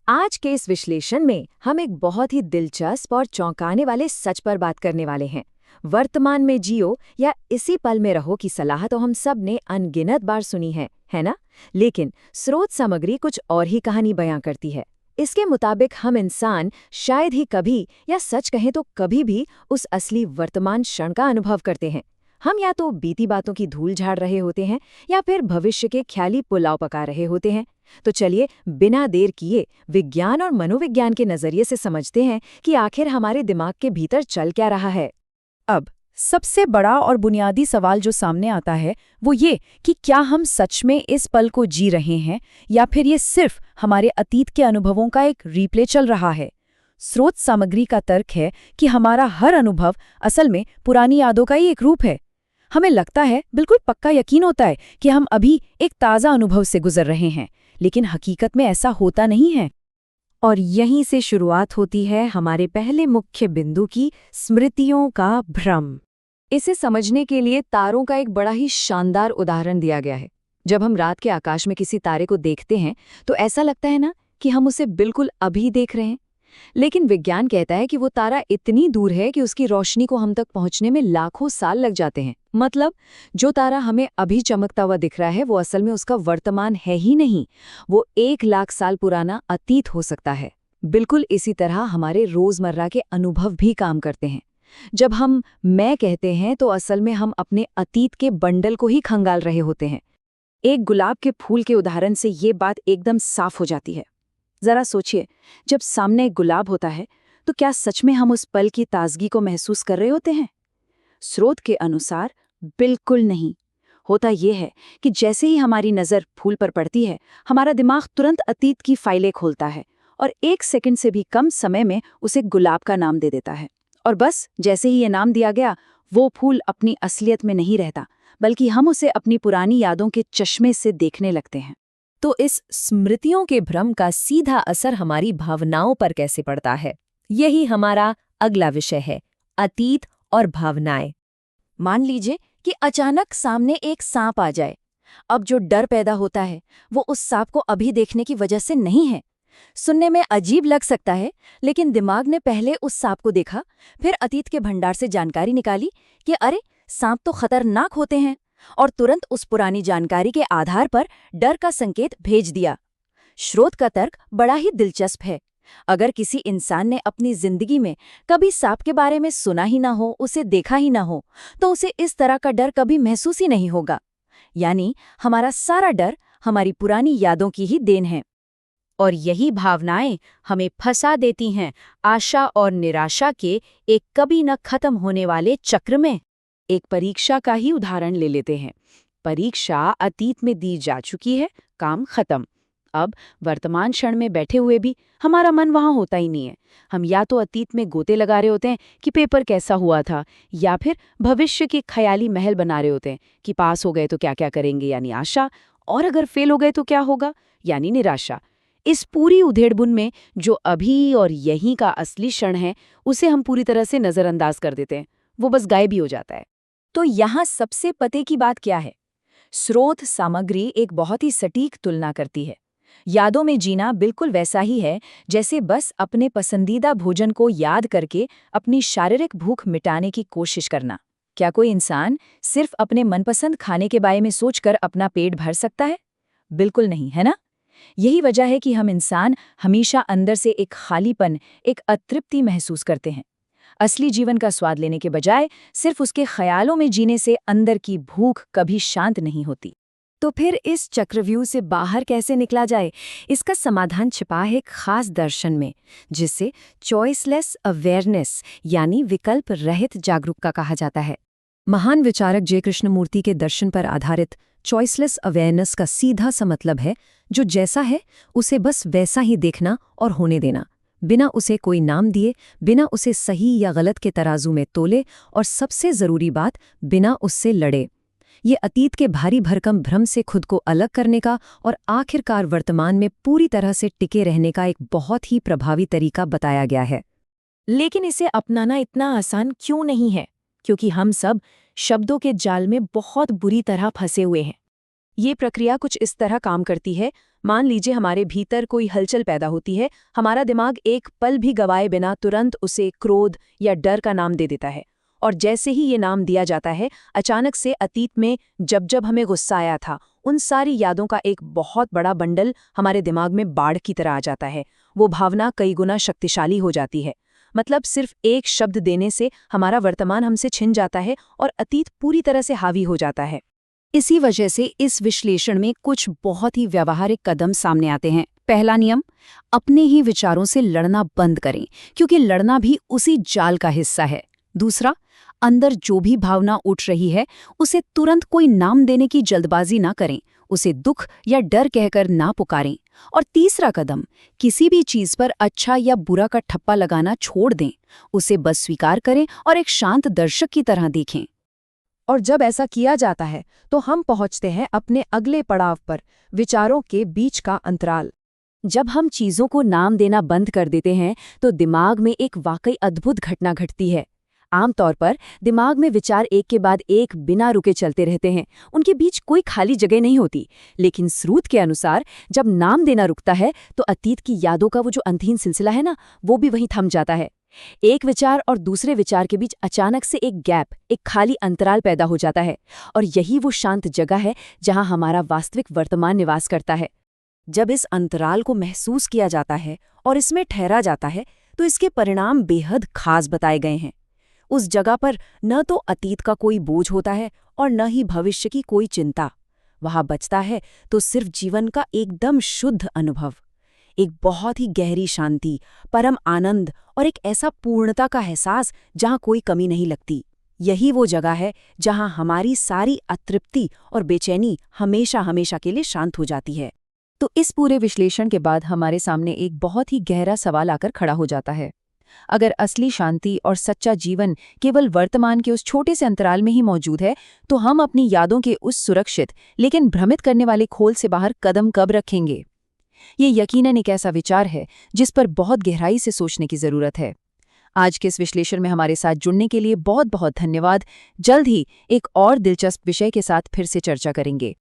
आज के इस विश्लेषण में हम एक बहुत ही दिलचस्प और चौंकाने वाले सच पर बात करने वाले हैं। वर्तमान में जियो या इसी पल में रहो की सलाह तो हम सब ने अनगिनत बार सुनी है ना? लेकिन स्रोत सामग्री कुछ और ही कहानी बयां करती है। इसके मुताबिक हम इंसान शायद ही कभी या सच कहें तो कभी भी उस असली वर्तमान क्षण का अनुभव करते हैं। हम या तो बीती बातों की धूल झाड़ रहे होते हैं या फिर भविष्य के ख्याली पुलाव पका रहे होते हैं। तो चलिए बिना देर किए विज्ञान और मनोविज्ञान के नजरिए से समझते हैं कि आखिर हमारे दिमाग के भीतर चल क्या रहा है। अब सबसे बड़ा और बुनियादी सवाल जो सामने आता है वो ये कि क्या हम सच में इस पल को जी रहे हैं या फिर ये सिर्फ हमारे अतीत के अनुभवों का एक रीप्ले चल रहा है। स्रोत सामग्री का तर्क है कि हमारा हर अनुभव असल में पुरानी यादों का ही एक रूप है। हमें लगता है, बिल्कुल पक्का यकीन होता है कि हम अभी एक ताज़ा अनुभव से गुजर रहे हैं, लेकिन हकीकत में ऐसा होता नहीं है। और यहीं से शुरुआत होती है हमारे पहले मुख्य बिंदु की, स्मृतियों का भ्रम। इसे समझने के लिए तारों का एक बड़ा ही शानदार उदाहरण दिया गया है। जब हम रात के आकाश में किसी तारे को देखते हैं तो ऐसा लगता है ना कि हम उसे बिल्कुल अभी देख रहे हैं, लेकिन विज्ञान कहता है कि वो तारा इतनी दूर है कि उसकी रोशनी को हम तक पहुंचने में लाखों साल लग जाते हैं। मतलब जो तारा हमें अभी चमकता हुआ दिख रहा है वो असल में उसका वर्तमान है ही नहीं, वो 1 लाख साल पुराना अतीत हो सकता है। बिल्कुल इसी तरह हमारे रोजमर्रा के अनुभव भी काम करते हैं। जब हम मैं कहते हैं तो असल में हम अपने अतीत के बंडल को ही खंगाल रहे होते हैं। एक गुलाब के फूल के उदाहरण से ये बात एकदम साफ हो जाती है। जरा सोचिए, जब सामने एक गुलाब होता है तो क्या सच में हम उस पल की ताजगी को महसूस कर रहे होते हैं? स्रोत के अनुसार बिल्कुल नहीं। होता यह है कि जैसे ही हमारी नज़र फूल पर पड़ती है, हमारा दिमाग तुरंत अतीत की फाइलें खोलता है और 1 सेकंड से भी कम समय में उसे गुलाब का नाम दे देता है। और बस जैसे ही ये नाम दिया गया, वो फूल अपनी असलियत में नहीं रहता, बल्कि हम उसे अपनी पुरानी यादों के चश्मे से देखने लगते हैं। तो इस स्मृतियों के भ्रम का सीधा असर हमारी भावनाओं पर कैसे पड़ता है, यही हमारा अगला विषय है, अतीत और भावनाएं। मान लीजिए कि अचानक सामने एक सांप आ जाए। अब जो डर पैदा होता है वो उस सांप को अभी देखने की वजह से नहीं है। सुनने में अजीब लग सकता है, लेकिन दिमाग ने पहले उस सांप को देखा, फिर अतीत के भंडार से जानकारी निकाली कि अरे सांप तो खतरनाक होते हैं, और तुरंत उस पुरानी जानकारी के आधार पर डर का संकेत भेज दिया। स्रोत का तर्क बड़ा ही दिलचस्प है। अगर किसी इंसान ने अपनी जिंदगी में कभी सांप के बारे में सुना ही ना हो, उसे देखा ही ना हो, तो उसे इस तरह का डर कभी महसूस ही नहीं होगा। यानी हमारा सारा डर हमारी पुरानी यादों की ही देन है। और यही भावनाएं हमें फंसा देती हैं आशा और निराशा के एक कभी न खत्म होने वाले चक्र में। एक परीक्षा का ही उदाहरण ले लेते हैं। परीक्षा अतीत में दी जा चुकी है, काम खत्म। अब वर्तमान क्षण में बैठे हुए भी हमारा मन वहां होता ही नहीं है। हम या तो अतीत में गोते लगा रहे होते हैं कि पेपर कैसा हुआ था, या फिर भविष्य के ख्याली महल बना रहे होते हैं कि पास हो गए तो क्या क्या करेंगे, यानी आशा, और अगर फेल हो गए तो क्या होगा, यानी निराशा। इस पूरी उधेड़बुन में जो अभी और यहीं का असली क्षण है, उसे हम पूरी तरह से नजरअंदाज कर देते हैं। वो बस गायब ही हो जाता है। तो यहाँ सबसे पते की बात क्या है? स्रोत सामग्री एक बहुत ही सटीक तुलना करती है। यादों में जीना बिल्कुल वैसा ही है जैसे बस अपने पसंदीदा भोजन को याद करके अपनी शारीरिक भूख मिटाने की कोशिश करना। क्या कोई इंसान सिर्फ अपने मनपसंद खाने के बारे में सोचकर अपना पेट भर सकता है? बिल्कुल नहीं, है ना? यही वजह है कि हम इंसान हमेशा अंदर से एक खालीपन, एक अतृप्ति महसूस करते हैं। असली जीवन का स्वाद लेने के बजाय सिर्फ उसके ख्यालों में जीने से अंदर की भूख कभी शांत नहीं होती। तो फिर इस चक्रव्यूह से बाहर कैसे निकला जाए? इसका समाधान छिपा है एक खास दर्शन में, जिसे चॉइसलेस अवेयरनेस यानी विकल्प रहित जागरूकता कहा जाता है। महान विचारक जे कृष्णमूर्ति के दर्शन पर आधारित चॉइसलेस अवेयरनेस का सीधा सा मतलब है, जो जैसा है उसे बस वैसा ही देखना और होने देना, बिना उसे कोई नाम दिए, बिना उसे सही या गलत के तराजू में तोले, और सबसे जरूरी बात, बिना उससे लड़े। ये अतीत के भारी भरकम भ्रम से खुद को अलग करने का और आखिरकार वर्तमान में पूरी तरह से टिके रहने का एक बहुत ही प्रभावी तरीका बताया गया है। लेकिन इसे अपनाना इतना आसान क्यों नहीं है? क्योंकि हम सब शब्दों के जाल में बहुत बुरी तरह फंसे हुए हैं। ये प्रक्रिया कुछ इस तरह काम करती है, मान लीजिए हमारे भीतर कोई हलचल पैदा होती है, हमारा दिमाग एक पल भी गवाए बिना तुरंत उसे क्रोध या डर का नाम दे देता है। और जैसे ही ये नाम दिया जाता है, अचानक से अतीत में जब जब हमें गुस्सा आया था, उन सारी यादों का एक बहुत बड़ा बंडल हमारे दिमाग में बाढ़ की तरह आ जाता है। वो भावना कई गुना शक्तिशाली हो जाती है। मतलब सिर्फ एक शब्द देने से हमारा वर्तमान हमसे छिन जाता है और अतीत पूरी तरह से हावी हो जाता है। इसी वजह से इस विश्लेषण में कुछ बहुत ही व्यावहारिक कदम सामने आते हैं। पहला नियम, अपने ही विचारों से लड़ना बंद करें, क्योंकि लड़ना भी उसी जाल का हिस्सा है। दूसरा, अंदर जो भी भावना उठ रही है, उसे तुरंत कोई नाम देने की जल्दबाजी ना करें, उसे दुख या डर कहकर ना पुकारें। और तीसरा कदम, किसी भी चीज पर अच्छा या बुरा का ठप्पा लगाना छोड़ दें, उसे बस स्वीकार करें और एक शांत दर्शक की तरह देखें। और जब ऐसा किया जाता है तो हम पहुंचते हैं अपने अगले पड़ाव पर, विचारों के बीच का अंतराल। जब हम चीजों को नाम देना बंद कर देते हैं तो दिमाग में एक वाकई अद्भुत घटना घटती है। आमतौर पर दिमाग में विचार एक के बाद एक बिना रुके चलते रहते हैं, उनके बीच कोई खाली जगह नहीं होती। लेकिन स्रोत के अनुसार जब नाम देना रुकता है तो अतीत की यादों का वो जो अनथीन सिलसिला है ना, वो भी वहीं थम जाता है। एक विचार और दूसरे विचार के बीच अचानक से एक गैप, एक खाली अंतराल पैदा हो जाता है। और यही वो शांत जगह है जहां हमारा वास्तविक वर्तमान निवास करता है। जब इस अंतराल को महसूस किया जाता है और इसमें ठहरा जाता है तो इसके परिणाम बेहद खास बताए गए हैं। उस जगह पर न तो अतीत का कोई बोझ होता है और न ही भविष्य की कोई चिंता। वहां बचता है तो सिर्फ जीवन का एकदम शुद्ध अनुभव, एक बहुत ही गहरी शांति, परम आनंद और एक ऐसा पूर्णता का एहसास जहां कोई कमी नहीं लगती। यही वो जगह है जहां हमारी सारी अतृप्ति और बेचैनी हमेशा हमेशा के लिए शांत हो जाती है। तो इस पूरे विश्लेषण के बाद हमारे सामने एक बहुत ही गहरा सवाल आकर खड़ा हो जाता है। अगर असली शांति और सच्चा जीवन केवल वर्तमान के उस छोटे से अंतराल में ही मौजूद है, तो हम अपनी यादों के उस सुरक्षित लेकिन भ्रमित करने वाले खोल से बाहर कदम कब रखेंगे? ये यकीनन एक ऐसा विचार है जिस पर बहुत गहराई से सोचने की जरूरत है। आज के इस विश्लेषण में हमारे साथ जुड़ने के लिए बहुत बहुत धन्यवाद। जल्द ही एक और दिलचस्प विषय के साथ फिर से चर्चा करेंगे।